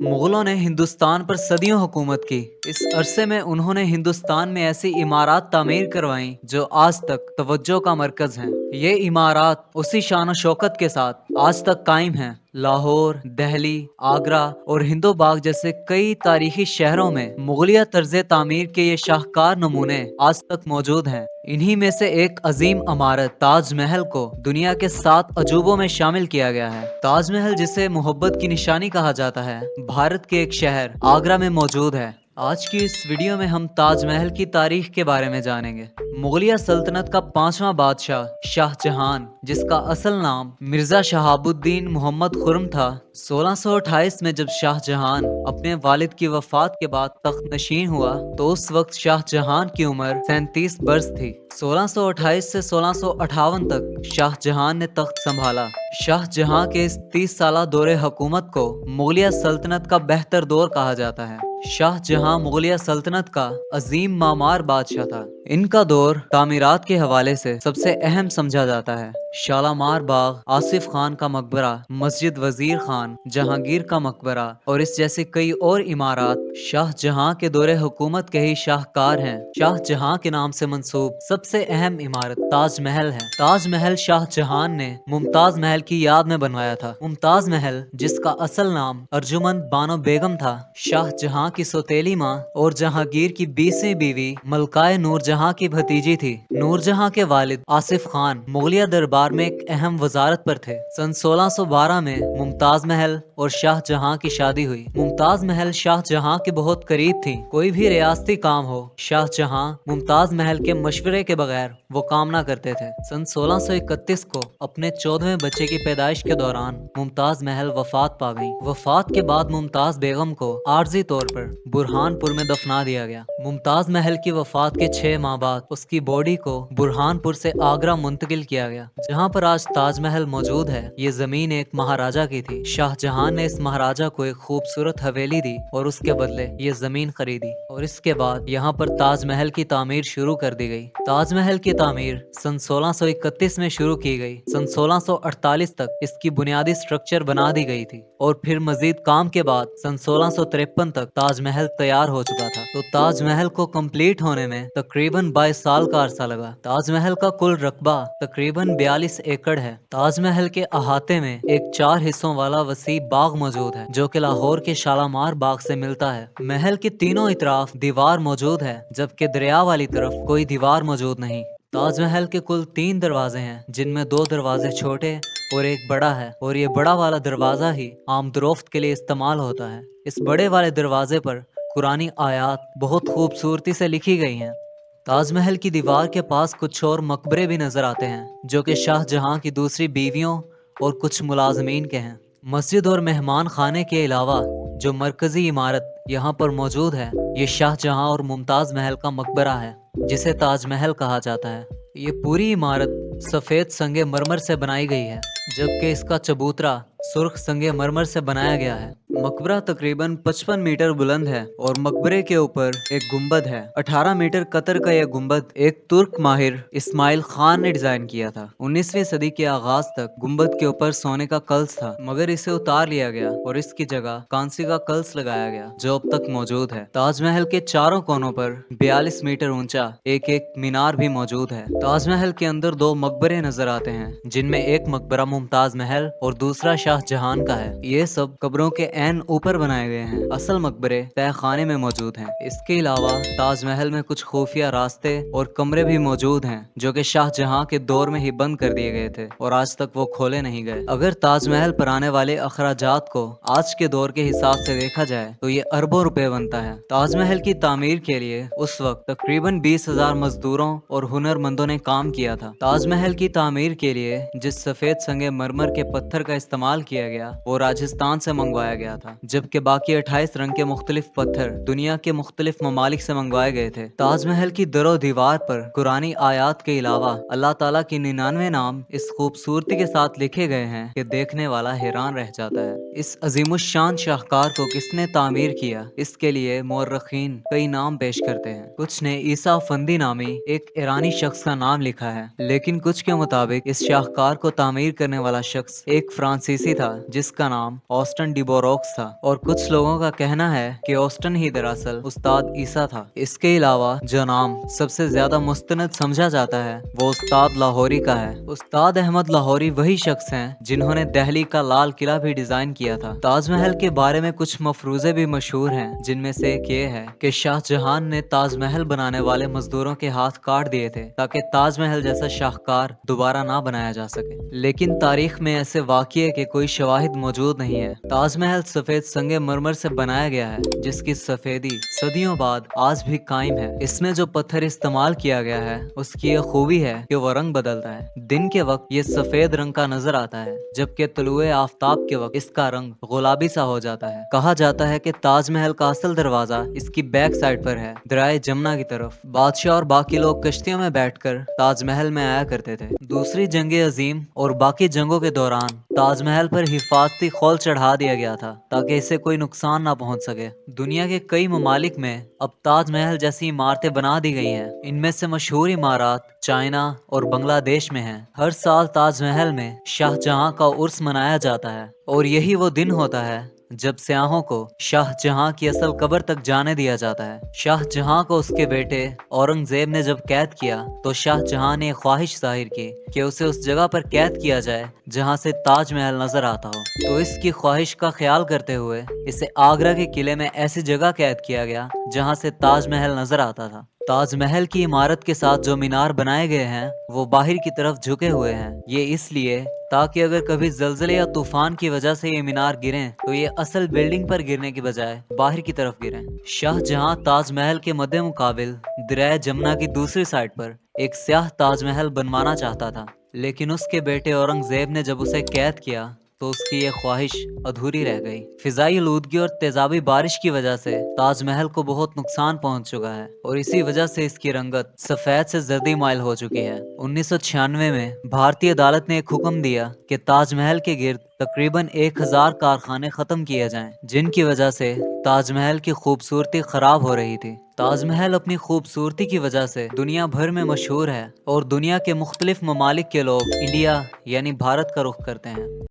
मुगलों ने हिंदुस्तान पर सदियों हुकूमत की। इस अरसे में उन्होंने हिंदुस्तान में ऐसी इमारत तामीर करवाईं जो आज तक तवज्जो का मरकज हैं। ये इमारत उसी शान शौकत के साथ आज तक कायम हैं। लाहौर, दिल्ली, आगरा और हिंदू बाग जैसे कई तारीखी शहरों में मुगलिया तर्ज तामीर के ये शाहकार नमूने आज तक मौजूद हैं। इन्हीं में से एक अजीम इमारत ताजमहल को दुनिया के 7 अजूबों में शामिल किया गया है। ताजमहल, जिसे मोहब्बत की निशानी कहा जाता है, भारत के एक शहर आगरा में मौजूद है। आज की इस वीडियो में हम ताजमहल की तारीख के बारे में जानेंगे। मुगलिया सल्तनत का 5वां बादशाह शाहजहां, जिसका असल नाम मिर्जा शहाबुद्दीन मोहम्मद खुर्रम था, 1628 में जब शाहजहां अपने वालिद की वफात के बाद तख्त नशीन हुआ तो उस वक्त शाहजहां की उम्र 37 बरस थी। 1628 से 1658 तक शाहजहां ने तख्त संभाला। शाहजहां के इस 30 साला दौरे हुकूमत को मुगलिया सल्तनत का बेहतर दौर कहा जाता है। शाहजहां मुगलिया सल्तनत का अजीम मामार बादशाह था। इनका दौर तामीरात के हवाले से सबसे अहम समझा जाता है। शालामार बाग, आसिफ खान का मकबरा, मस्जिद वजीर खान, जहांगीर का मकबरा और इस जैसी कई और इमारत शाहजहां के दौरे हुकूमत के ही शाहकार हैं। शाहजहां के नाम से मंसूब सबसे अहम इमारत ताजमहल है। ताजमहल शाहजहां ने मुमताज महल की याद में बनवाया था। मुमताज महल, जिसका असल नाम अर्जुमंद बानो बेगम था, शाहजहां की सौतेली माँ और जहांगीर की 20वीं बीवी मलकाए नूरजहां की भतीजी थी। नूरजहां के वालिद आसिफ खान मुगलिया दरबार में एक अहम वजारत पर थे। सन 1612 में मुमताज महल और शाहजहां की शादी हुई। मुमताज महल शाहजहां के बहुत करीब थी। कोई भी रियासती काम हो, शाहजहां मुमताज महल के मशवरे के बगैर वो काम ना करते थे। सन 1631 को अपने 14वें बच्चे की पैदाइश के दौरान मुमताज महल वफात पा गईं। वफात के बाद मुमताज बेगम को आर्जी तौर पर बुरहानपुर में दफना दिया गया। मुमताज महल की वफात के 6 माह बाद उसकी बॉडी को बुरहानपुर से आगरा मुंतकिल किया गया, जहाँ पर आज ताजमहल मौजूद है। ये जमीन एक महाराजा की थी। शाहजहां ने इस महाराजा को एक खूबसूरत हवेली दी और उसके बदले ये जमीन खरीदी और इसके बाद यहाँ पर ताजमहल की तामीर शुरू कर दी गई। ताजमहल की तामीर सन 1631 में शुरू की गई। सन 1648 तक इसकी बुनियादी स्ट्रक्चर बना दी गई थी और फिर मजीद काम के बाद सन 1653 तक ताजमहल तैयार हो चुका था। तो ताजमहल को कंप्लीट होने में तकरीबन 22 साल का अरसा लगा। ताजमहल का कुल रकबा तकरीबन 42 एकड़ है। ताजमहल के अहाते में एक 4 हिस्सों वाला वसी बाग मौजूद है, जो कि लाहौर के शालामार बाग से मिलता है। महल के तीनों इतराफ दीवार मौजूद है, जबकि दरिया वाली तरफ कोई दीवार मौजूद नहीं। ताजमहल के कुल 3 दरवाजे हैं, जिनमें 2 दरवाजे छोटे और एक बड़ा है, और ये बड़ा वाला दरवाजा ही आमदरोफ्त के लिए इस्तेमाल होता है। इस बड़े वाले दरवाजे पर कुरानी आयात बहुत खूबसूरती से लिखी गई हैं। ताजमहल की दीवार के पास कुछ और मकबरे भी नजर आते हैं, जो कि शाहजहां की दूसरी बीवियों और कुछ मुलाजमीन के हैं। मस्जिद और मेहमान खाने के अलावा जो मरकजी इमारत यहाँ पर मौजूद है, ये शाहजहां और मुमताज महल का मकबरा है, जिसे ताजमहल कहा जाता है। ये पूरी इमारत सफेद संगे मरमर से बनाई गई है, जबकि इसका चबूतरा सुर्ख संगे मरमर से बनाया गया है। मकबरा तकरीबन 55 मीटर बुलंद है और मकबरे के ऊपर एक गुंबद है। 18 मीटर कतर का यह गुंबद एक तुर्क माहिर इस्माइल खान ने डिजाइन किया था। 19वीं सदी के आगाज तक गुंबद के ऊपर सोने का कलश था, मगर इसे उतार लिया गया और इसकी जगह कांसी का कलश लगाया गया, जो अब तक मौजूद है। ताजमहल के चारों कोनों पर 42 मीटर ऊंचा एक एक मीनार भी मौजूद है। ताजमहल के अंदर 2 मकबरे नजर आते हैं, जिनमें एक मकबरा मुमताज महल और दूसरा शाहजहां का है। ये सब कब्रों के एन ऊपर बनाए गए हैं। असल मकबरे तहखाने में मौजूद हैं। इसके अलावा ताजमहल में कुछ खुफिया रास्ते और कमरे भी मौजूद हैं, जो कि शाहजहां के दौर में ही बंद कर दिए गए थे और आज तक वो खोले नहीं गए। अगर ताजमहल पर आने वाले अखराजात को आज के दौर के हिसाब से देखा जाए तो ये अरबों रुपए बनता है। ताजमहल की तामीर के लिए उस वक्त तकरीबन 20,000 मजदूरों और हुनरमंदों ने काम किया था। ताजमहल की तामीर के लिए जिस सफेद संगे मरमर के पत्थर का इस्तेमाल किया गया वो राजस्थान से मंगवाया गया था, जबकि बाकी 28 रंग के मुख्तलिफ पत्थर दुनिया के मुख्तलिफ ममालिक से मंगवाए गए थे। ताजमहल की दरो दीवार पर कुरानी आयात के अलावा अल्लाह ताला की 99 नाम इस खूबसूरती के साथ लिखे गए हैं कि देखने वाला हैरान रह जाता है। इस अजीमुशान शाहकार को किसने तामीर किया, इसके लिए मौर्रखीन कई नाम पेश करते हैं। कुछ ने ईसा फंदी नामी एक ईरानी शख्स का नाम लिखा है, लेकिन कुछ के मुताबिक इस शाहकार को तामीर करने वाला शख्स एक फ्रांसीसी था, जिसका नाम ऑस्टन डिबोरोक पैराडॉक्स था और कुछ लोगों का कहना है कि ऑस्टन ही दरअसल उस्ताद ईसा था। इसके अलावा जो नाम सबसे ज्यादा मुस्तनद समझा जाता है वो उस्ताद लाहौरी का है। उस्ताद अहमद लाहौरी वही शख्स हैं जिन्होंने दिल्ली का लाल किला भी डिजाइन किया था। ताजमहल के बारे में कुछ मफरूजे भी मशहूर हैं, जिनमें से एक ये है कि शाहजहां ने ताजमहल बनाने वाले मजदूरों के हाथ काट दिए थे ताकि ताजमहल जैसा शाहकार दोबारा ना बनाया जा सके। लेकिन तारीख में ऐसे वाक़ये के कोई शवाहिद मौजूद नहीं है। ताजमहल सफेद संगे मरमर से बनाया गया है, जिसकी सफेदी सदियों बाद आज भी कायम है। इसमें जो पत्थर इस्तेमाल किया गया है उसकी ये खूबी है कि वो रंग बदलता है। दिन के वक्त ये सफेद रंग का नजर आता है, जबकि तुलुए आफ्ताब के वक्त इसका रंग गुलाबी सा हो जाता है। कहा जाता है कि ताजमहल का असल दरवाजा इसकी बैक साइड पर है, दरिया जमुना की तरफ। बादशाह और बाकी लोग कश्तियों में बैठकर ताजमहल में आया करते थे। दूसरी जंगे अजीम और बाकी जंगों के दौरान ताजमहल पर हिफाजती खौल चढ़ा दिया गया था ताकि इसे कोई नुकसान ना पहुंच सके। दुनिया के कई ममालिक में अब ताजमहल जैसी इमारतें बना दी गई हैं। इनमें से मशहूर इमारत चाइना और बांग्लादेश में हैं। हर साल ताजमहल में शाहजहां का उर्स मनाया जाता है और यही वो दिन होता है जब सयाहों को शाहजहां की असल कब्र तक जाने दिया जाता है। शाहजहां को उसके बेटे औरंगजेब ने जब कैद किया तो शाहजहां ने ख्वाहिश जाहिर की कि उसे उस जगह पर कैद किया जाए जहां से ताजमहल नजर आता हो। तो इसकी ख्वाहिश का ख्याल करते हुए इसे आगरा के किले में ऐसी जगह कैद किया गया जहां से ताजमहल नजर आता था। ताजमहल की इमारत के साथ जो मीनार बनाए गए हैं वो बाहर की तरफ झुके हुए हैं। ये इसलिए ताकि अगर कभी जलजले या तूफान की वजह से ये मीनार गिरें तो ये असल बिल्डिंग पर गिरने की बजाय बाहर की तरफ गिरें। शाहजहां ताजमहल के मद्दे मुकाबिल दरिया जमुना की दूसरी साइड पर एक स्याह ताजमहल बनवाना चाहता था, लेकिन उसके बेटे औरंगजेब ने जब उसे कैद किया तो उसकी ये ख्वाहिश अधूरी रह गई। फिजाई आलूदगी और तेजाबी बारिश की वजह से ताजमहल को बहुत नुकसान पहुंच चुका है और इसी वजह से इसकी रंगत सफेद से जर्दी माइल हो चुकी है। 1996 में भारतीय अदालत ने एक हुक्म दिया कि ताजमहल के गिर्द तकरीबन 1000 कारखाने खत्म किए जाएं, जिनकी वजह से ताजमहल की खूबसूरती खराब हो रही थी। ताजमहल अपनी खूबसूरती की वजह से दुनिया भर में मशहूर है और दुनिया के मुख्तलिफ ममालिक के लोग इंडिया यानी भारत का रुख करते हैं।